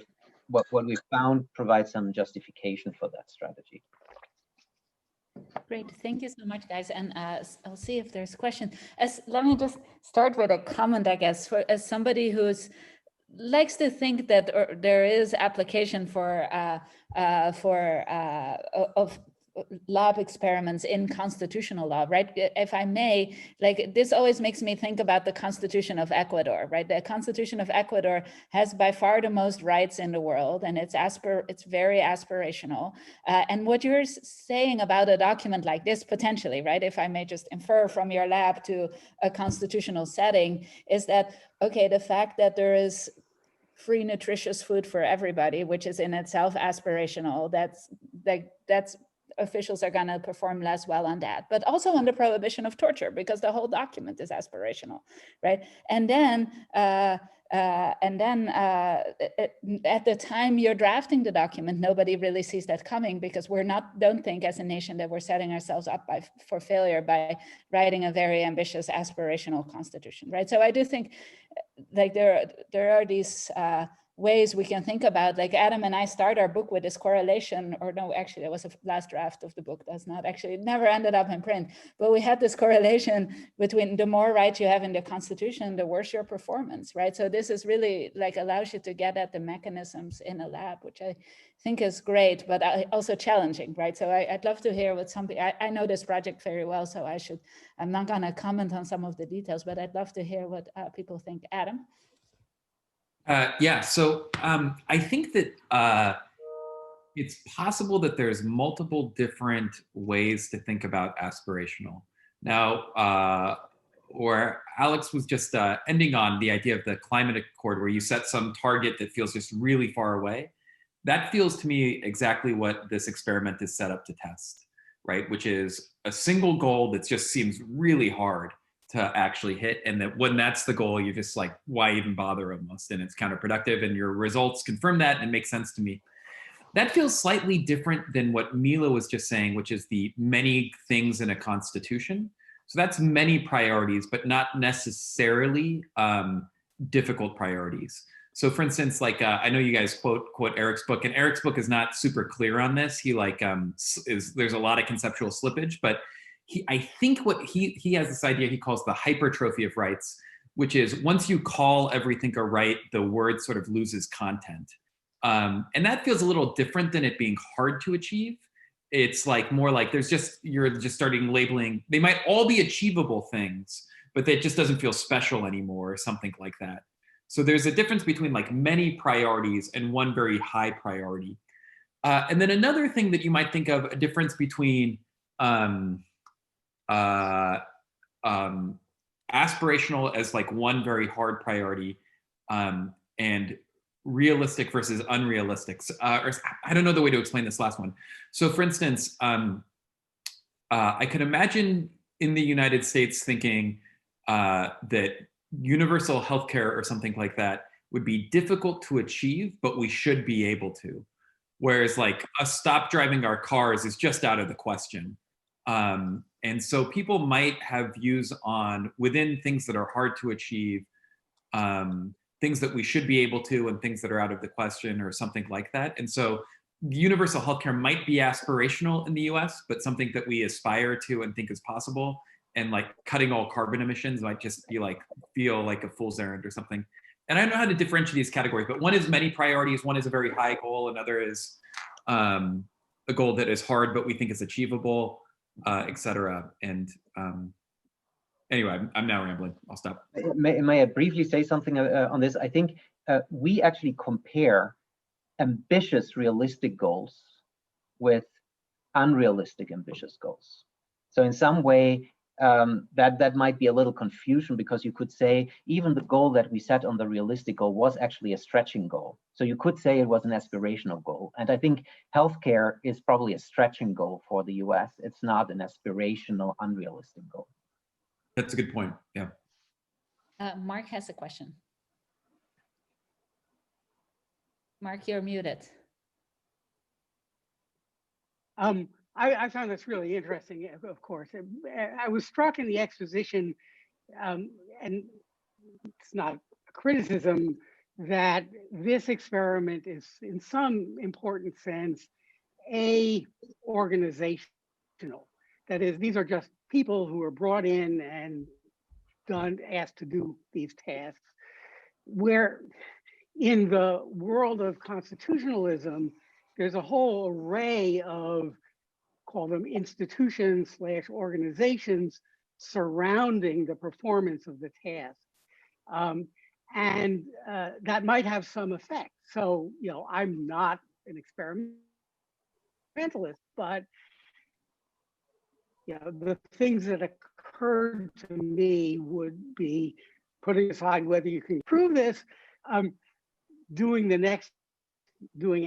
[SPEAKER 8] found provides some justification for that strategy.
[SPEAKER 2] Great, thank you so much, guys. And I'll see if there's questions. Let me just start with a comment, I guess, as somebody who's likes to think that there is application of lab experiments in constitutional law, right? If I may, like, this always makes me think about the Constitution of Ecuador, right? The Constitution of Ecuador has by far the most rights in the world, and it's very aspirational. And what you're saying about a document like this, potentially, right? If I may just infer from your lab to a constitutional setting, is that, okay, the fact that there is free, nutritious food for everybody, which is in itself aspirational, that's officials are going to perform less well on that, but also on the prohibition of torture, because the whole document is aspirational, right? And then at the time you're drafting the document, nobody really sees that coming, because don't think as a nation that we're setting ourselves up for failure by writing a very ambitious aspirational constitution, right? So I do think, like, there are these ways we can think about, like Adam and I start our book with this correlation, or no, actually that was a last draft of the book. That's not actually, it never ended up in print, but we had this correlation between the more rights you have in the Constitution, the worse your performance, right? So this is really like allows you to get at the mechanisms in a lab, which I think is great, but also challenging, right? So I'd love to hear what I know this project very well, so I'm not gonna comment on some of the details, but I'd love to hear what people think. Adam?
[SPEAKER 6] Yeah, so I think that it's possible that there's multiple different ways to think about aspirational. Now, or Alex was just ending on the idea of the climate accord, where you set some target that feels just really far away. That feels to me exactly what this experiment is set up to test, right? Which is a single goal that just seems really hard to actually hit, and that when that's the goal, you're just like, why even bother almost, and it's counterproductive, and your results confirm that and make sense to me. That feels slightly different than what Mila was just saying, which is the many things in a constitution. So that's many priorities, but not necessarily difficult priorities. So for instance, like I know you guys quote Eric's book, and Eric's book is not super clear on this. He like there's a lot of conceptual slippage, but I think what he has this idea he calls the hypertrophy of rights, which is once you call everything a right, the word sort of loses content. And that feels a little different than it being hard to achieve. It's like more like you're just starting labeling, they might all be achievable things, but that just doesn't feel special anymore or something like that. So there's a difference between like many priorities and one very high priority. And then another thing that you might think of, a difference between aspirational as like one very hard priority and realistic versus unrealistic. Or I don't know the way to explain this last one. So for instance, I could imagine in the United States thinking that universal healthcare or something like that would be difficult to achieve, but we should be able to. Whereas like us stop driving our cars is just out of the question. And so people might have views on within things that are hard to achieve, things that we should be able to and things that are out of the question or something like that. And so universal healthcare might be aspirational in the US, but something that we aspire to and think is possible. And like cutting all carbon emissions might just be like, feel like a fool's errand or something. And I don't know how to differentiate these categories, but one is many priorities, one is a very high goal, another is a goal that is hard, but we think is achievable, et cetera. And anyway, I'm now rambling. I'll stop.
[SPEAKER 8] May I briefly say something on this? I think we actually compare ambitious, realistic goals with unrealistic, ambitious goals. So in some way, that might be a little confusion, because you could say even the goal that we set on the realistic goal was actually a stretching goal. So you could say it was an aspirational goal. And I think healthcare is probably a stretching goal for the US. It's not an aspirational, unrealistic goal.
[SPEAKER 6] That's a good point. Yeah.
[SPEAKER 2] Mark has a question. Mark, you're muted.
[SPEAKER 9] I found this really interesting, of course. I was struck in the exposition, and it's not a criticism, that this experiment is in some important sense organizational. That is, these are just people who are brought in and asked to do these tasks. Where in the world of constitutionalism, there's a whole array of, call them institutions / organizations surrounding the performance of the task. And that might have some effect. So, I'm not an experimentalist, but the things that occurred to me would be, putting aside whether you can prove this, doing an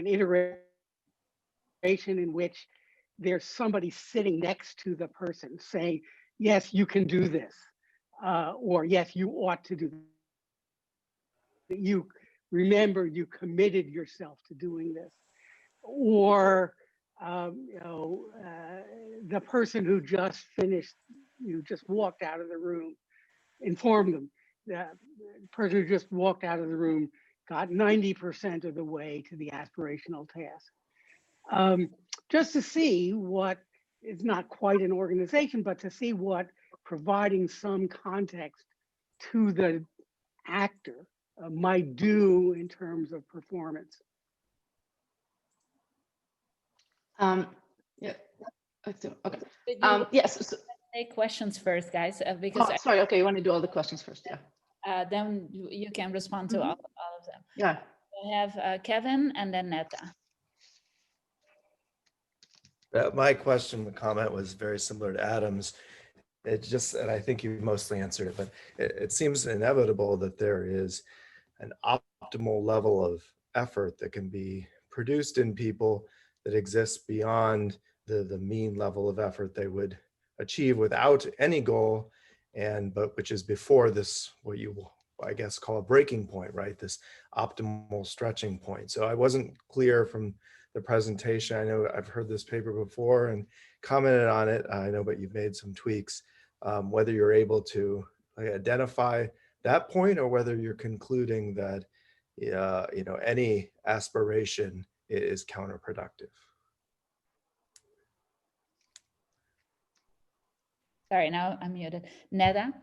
[SPEAKER 9] iteration in which there's somebody sitting next to the person saying, yes, you can do this, or yes, you ought to do this. You remember, you committed yourself to doing this, or the person who just finished, just walked out of the room, inform them. The person who just walked out of the room got 90% of the way to the aspirational task. Just to see what, it's not quite an organization, but to see what providing some context to the actor might do in terms of performance.
[SPEAKER 7] Yeah. Okay.
[SPEAKER 2] Yes. Take questions first, guys, because
[SPEAKER 7] sorry. Okay, you want to do all the questions first? Yeah.
[SPEAKER 2] Then you can respond to all of them.
[SPEAKER 7] Yeah.
[SPEAKER 2] We have Kevin and then Netta.
[SPEAKER 4] My question, comment was very similar to Adam's. It just, and I think you mostly answered it, but it seems inevitable that there is an optimal level of effort that can be produced in people that exists beyond the mean level of effort they would achieve without any goal, but which is before this, what you, I guess, call a breaking point, right? This optimal stretching point. So I wasn't clear from the presentation. I know I've heard this paper before and commented on it. I know, but you've made some tweaks, whether you're able to identify that point or whether you're concluding that, any aspiration is counterproductive.
[SPEAKER 2] Sorry, now I'm muted. Neda?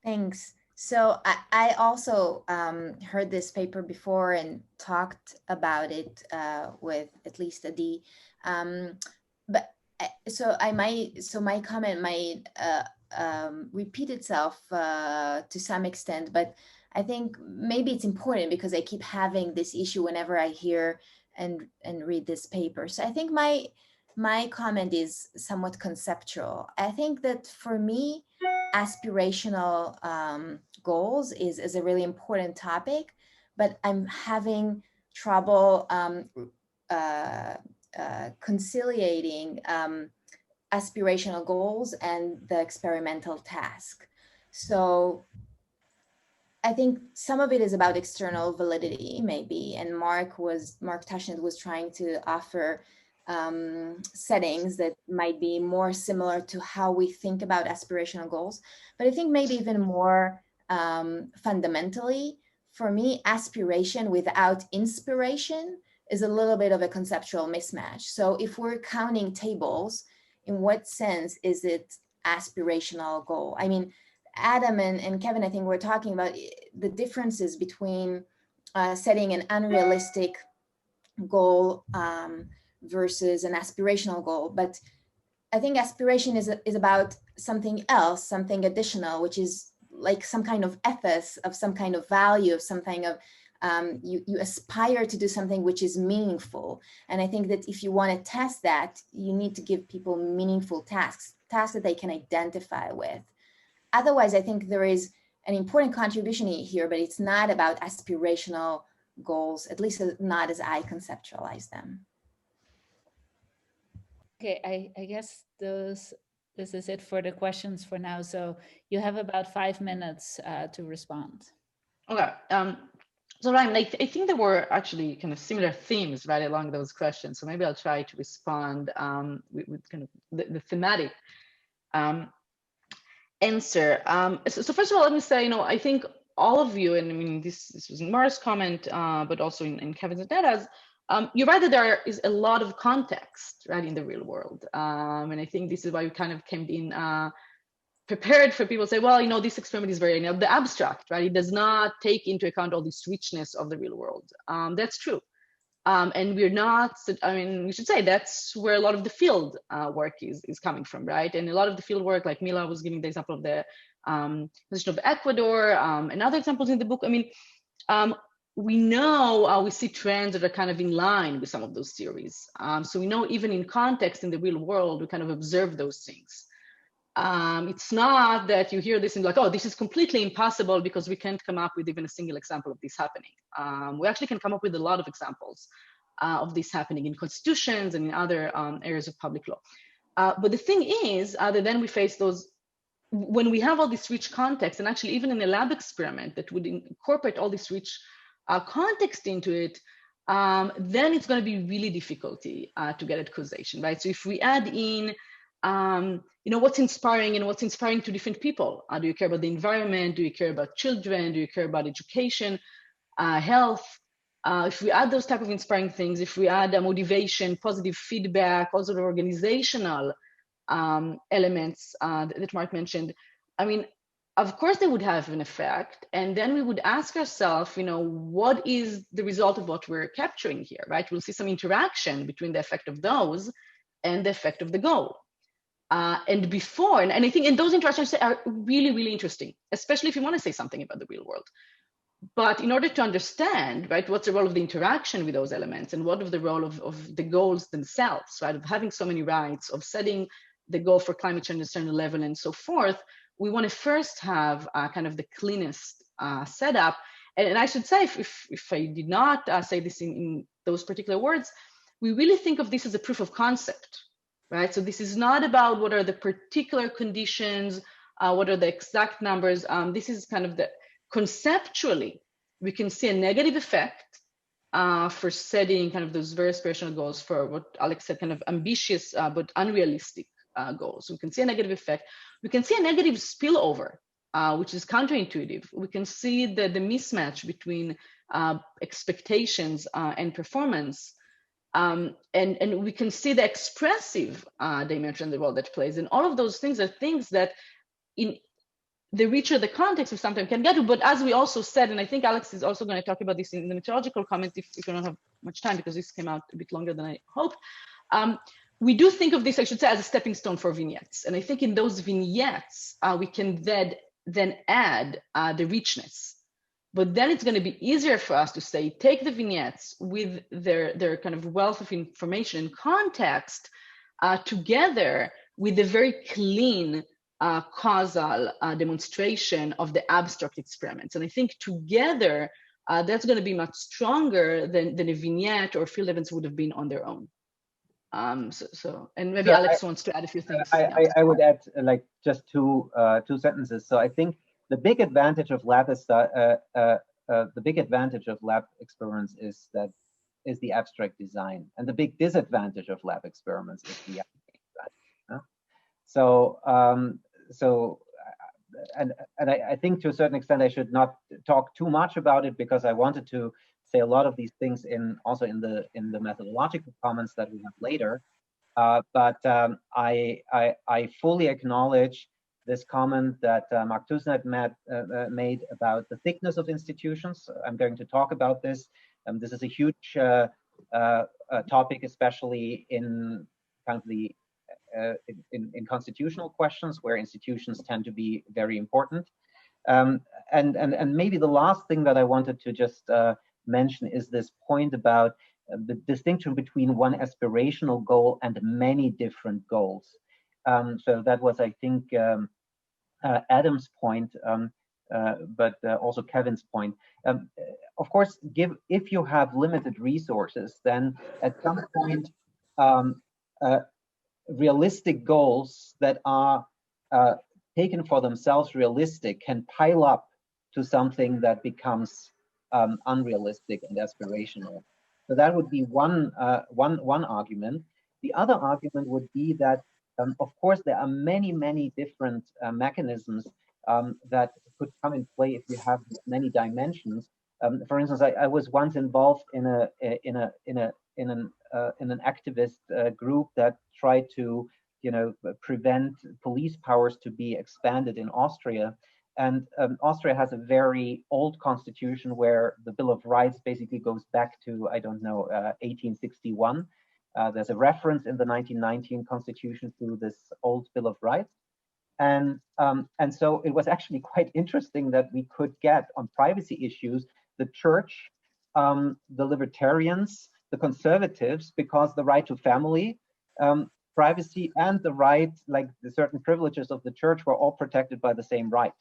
[SPEAKER 5] Thanks. So I also heard this paper before and talked about it with at least Adi. So my comment might repeat itself to some extent, but I think maybe it's important because I keep having this issue whenever I hear and read this paper. So I think my comment is somewhat conceptual. I think that for me, aspirational goals is a really important topic, but I'm having trouble conciliating aspirational goals and the experimental task. So I think some of it is about external validity, maybe, and Mark Tashnet was trying to offer settings that might be more similar to how we think about aspirational goals. But I think maybe even more fundamentally, for me, aspiration without inspiration is a little bit of a conceptual mismatch. So if we're counting tables, in what sense is it aspirational goal? I mean, Adam and Kevin, I think we're talking about the differences between setting an unrealistic goal versus an aspirational goal. But I think aspiration is about something else, something additional, which is like some kind of ethos, of some kind of value, of something of you aspire to do something which is meaningful. And I think that if you want to test that, you need to give people meaningful tasks that they can identify with. Otherwise, I think there is an important contribution here, but it's not about aspirational goals, at least not as I conceptualize them.
[SPEAKER 2] Okay, I guess those this is it for the questions for now. So you have about 5 minutes to respond.
[SPEAKER 7] Okay. So Ryan, I think there were actually kind of similar themes right along those questions. So maybe I'll try to respond with kind of the thematic answer. So first of all, let me say, I think all of you, and I mean, this was in Mara's comment, but also in Kevin's and Nada's, you're right that there is a lot of context, right, in the real world. And I think this is why we kind of came in prepared for people to say, well, this experiment is very the abstract, right? It does not take into account all this richness of the real world. That's true. And we're not, we should say that's where a lot of the field work is coming from, right? And a lot of the field work, like Mila was giving the example of the position of Ecuador and other examples in the book. We know, we see trends that are kind of in line with some of those theories. So we know even in context in the real world, we kind of observe those things. It's not that you hear this and like, oh, this is completely impossible because we can't come up with even a single example of this happening. We actually can come up with a lot of examples of this happening in constitutions and in other areas of public law. But the thing is that then we face those, when we have all this rich context, and actually even in a lab experiment that would incorporate all this rich context into it, then it's going to be really difficult to get at causation, right? So if we add in what's inspiring and what's inspiring to different people. Do you care about the environment? Do you care about children? Do you care about education, health? If we add those type of inspiring things, if we add motivation, positive feedback, also the organizational elements that Mark mentioned, of course they would have an effect. And then we would ask ourselves, what is the result of what we're capturing here, right? We'll see some interaction between the effect of those and the effect of the goal. And I think in those interactions are really, really interesting, especially if you want to say something about the real world. But in order to understand, right, what's the role of the interaction with those elements and what is the role of the goals themselves, right, of having so many rights, of setting the goal for climate change at a certain level and so forth, we want to first have kind of the cleanest setup. And I should say, if I did not say this in those particular words, we really think of this as a proof of concept. Right, so this is not about what are the particular conditions, what are the exact numbers. This is kind of the conceptually, we can see a negative effect for setting kind of those very aspirational goals for what Alex said, kind of ambitious but unrealistic goals. We can see a negative effect. We can see a negative spillover, which is counterintuitive. We can see the mismatch between expectations and performance. And we can see the expressive dimension of the role that plays. And all of those things are things that in the richer the context we sometimes can get to. But as we also said, and I think Alex is also going to talk about this in the methodological comments if we don't have much time, because this came out a bit longer than I hoped. We do think of this, I should say, as a stepping stone for vignettes. And I think in those vignettes, we can then add the richness. But then it's going to be easier for us to say, take the vignettes with their kind of wealth of information and context together with a very clean causal demonstration of the abstract experiments. And I think together, that's going to be much stronger than a vignette or field events would have been on their own. And maybe Alex wants to add a few things.
[SPEAKER 8] I would add just two sentences. So I think the big advantage of lab experiments is the abstract design, and the big disadvantage of lab experiments is the abstract design. I think to a certain extent I should not talk too much about it, because I wanted to say a lot of these things also in the methodological comments that we have later. But I fully acknowledge this comment that Mark Tusnet made about the thickness of institutions. I'm going to talk about this. This is a huge topic, especially in kind of the in constitutional questions, where institutions tend to be very important. And maybe the last thing that I wanted to just mention is this point about the distinction between one aspirational goal and many different goals. So that was, I think, Adam's point, but also Kevin's point. Of course, if you have limited resources, then at some point realistic goals that are taken for themselves realistic can pile up to something that becomes unrealistic and aspirational. So that would be one argument. The other argument would be that, of course, there are many different mechanisms that could come in play if you have many dimensions. For instance, I was once involved in an activist group that tried to, prevent police powers to be expanded in Austria. And Austria has a very old constitution where the Bill of Rights basically goes back to, 1861. There's a reference in the 1919 constitution to this old Bill of Rights. And so it was actually quite interesting that we could get on privacy issues the church, the libertarians, the conservatives, because the right to family, privacy, and the right, like the certain privileges of the church, were all protected by the same right.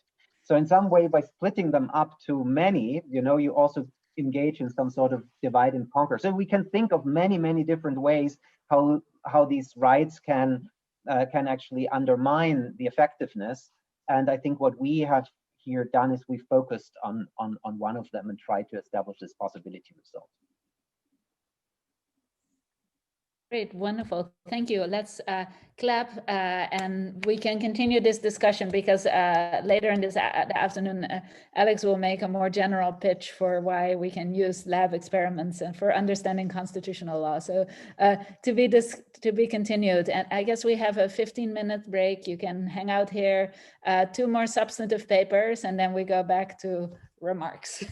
[SPEAKER 8] So in some way, by splitting them up to many, you also engage in some sort of divide and conquer. So we can think of many different ways how these rights can actually undermine the effectiveness. And I think what we have here done is we focused on one of them and tried to establish this possibility result.
[SPEAKER 2] Great, wonderful, thank you. Let's clap and we can continue this discussion because later in this afternoon, Alex will make a more general pitch for why we can use lab experiments and for understanding constitutional law. So to be continued, and I guess we have a 15-minute break. You can hang out here, 2 more substantive papers, and then we go back to remarks.